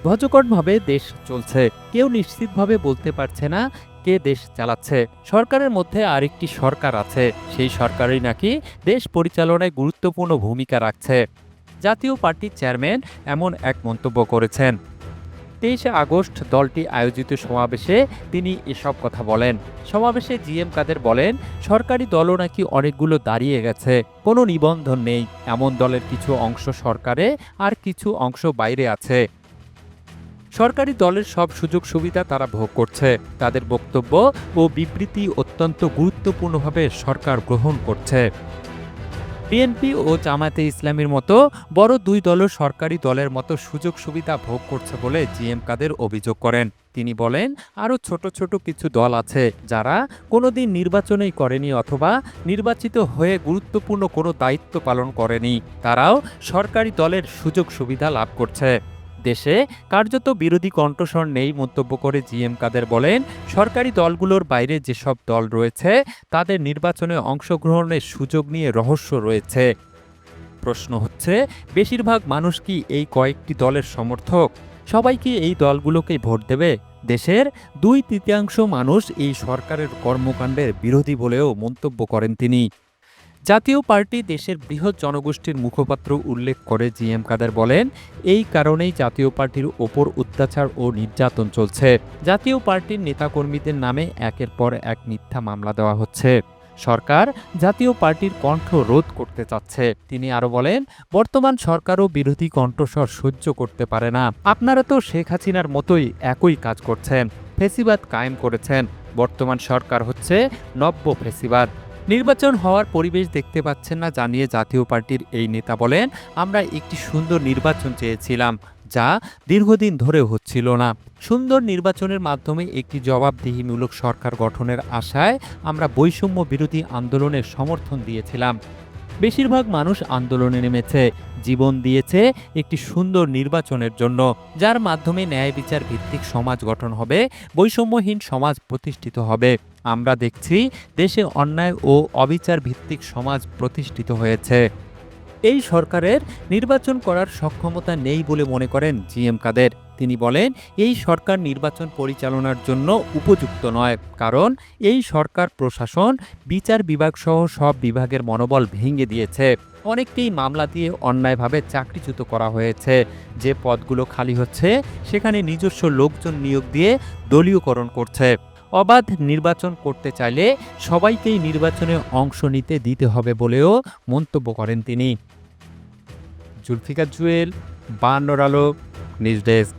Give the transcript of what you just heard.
ভজকটভাবে দেশ চলছে, কেউ নিশ্চিতভাবে বলতে পারছে না কে দেশ চালাচ্ছে। সরকারের মধ্যে আরেকটি সরকার আছে, সেই সরকারই নাকি দেশ পরিচালনায় গুরুত্বপূর্ণ ভূমিকা রাখছে। জাতীয় পার্টির চেয়ারম্যান এমন এক মন্তব্য করেছেন। 23শে আগস্ট দলটি আয়োজিত সমাবেশে তিনি এসব কথা বলেন। সমাবেশে জিএম কাদের বলেন, সরকারি দলও নাকি অনেকগুলো দাঁড়িয়ে গেছে, কোনো নিবন্ধন নেই। এমন দলের কিছু অংশ সরকারে আর কিছু অংশ বাইরে আছে। সরকারি দলের সব সুযোগ সুবিধা তারা ভোগ করছে। তাদের বক্তব্য ও বিবৃতি অত্যন্ত গুরুত্বপূর্ণভাবে সরকার গ্রহণ করছে। বিএনপি ও জামায়াতে ইসলামীর মতো বড় দুই দলও সরকারি দলের মতো সুযোগ সুবিধা ভোগ করছে বলে জিএম কাদের অভিযোগ করেন। তিনি বলেন, আরও ছোট ছোট কিছু দল আছে যারা কোনোদিন নির্বাচনই করেনি অথবা নির্বাচিত হয়ে গুরুত্বপূর্ণ কোনো দায়িত্ব পালন করেনি, তারাও সরকারি দলের সুযোগ সুবিধা লাভ করছে। দেশে কার্যত বিরোধী কণ্ঠস্বর নেই মন্তব্য করে জিএম কাদের বলেন, সরকারি দলগুলোর বাইরে যেসব দল রয়েছে তাদের নির্বাচনে অংশগ্রহণের সুযোগ নিয়ে রহস্য রয়েছে। প্রশ্ন হচ্ছে, বেশিরভাগ মানুষ কি এই কয়েকটি দলের সমর্থক? সবাই কি এই দলগুলোকেই ভোট দেবে? দেশের 2/3 মানুষ এই সরকারের কর্মকাণ্ডের বিরোধী বলেও মন্তব্য করেন তিনি। জাতীয় পার্টি দেশের বৃহৎ জনগোষ্ঠীর মুখপাত্র উল্লেখ করে জিএম কাদের বলেন, এই কারণেই জাতীয় পার্টির ওপর অত্যাচার ও নির্যাতন চলছে। জাতীয় পার্টির নেতাকর্মীদের নামে একের পর এক মিথ্যা মামলা দেওয়া হচ্ছে। সরকার জাতীয় পার্টির কণ্ঠ রোধ করতে চাচ্ছে। তিনি আরো বলেন, বর্তমান সরকারও বিরোধী কণ্ঠস্বর সহ্য করতে পারে না। আপনারা তো শেখ হাসিনার মতোই একই কাজ করছেন, ফেসিবাদ কায়েম করেছেন। বর্তমান সরকার হচ্ছে নব্য ফেসিবাদ। নির্বাচন হওয়ার পরিবেশ দেখতে পাচ্ছেন না জানিয়ে জাতীয় পার্টির এই নেতা বলেন, আমরা একটি সুন্দর নির্বাচন চেয়েছিলাম, যা দীর্ঘদিন ধরে হচ্ছিল না। সুন্দর নির্বাচনের মাধ্যমে একটি জবাবদিহিমূলক সরকার গঠনের আশায় আমরা বৈষম্য বিরোধী আন্দোলনের সমর্থন দিয়েছিলাম। বেশিরভাগ মানুষ আন্দোলনে নেমেছে, জীবন দিয়েছে একটি সুন্দর নির্বাচনের জন্য, যার মাধ্যমে ন্যায় বিচার ভিত্তিক সমাজ গঠন হবে, বৈষম্যহীন সমাজ প্রতিষ্ঠিত হবে। আমরা দেখছি দেশে অন্যায় ও অবিচার ভিত্তিক সমাজ প্রতিষ্ঠিত হয়েছে। এই সরকারের নির্বাচন করার সক্ষমতা নেই বলে মনে করেন জিএম কাদের। তিনি বলেন, এই সরকার নির্বাচন পরিচালনার জন্য উপযুক্ত নয়, কারণ এই সরকার প্রশাসন, বিচার বিভাগ সহ সব বিভাগের মনোবল ভেঙে দিয়েছে। অনেককেই মামলা দিয়ে অন্যায়ভাবে চাকরিচ্যুত করা হয়েছে। যে পদগুলো খালি হচ্ছে সেখানে নিজস্ব লোকজন নিয়োগ দিয়ে দলীয়করণ করছে। অবাধ নির্বাচন করতে চাইলে সবাইকেই নির্বাচনে অংশ নিতে দিতে হবে বলেও মন্তব্য করেন তিনি। জুলফিকার জুয়েল, 52 আলো, নিউজ ডেস্ক।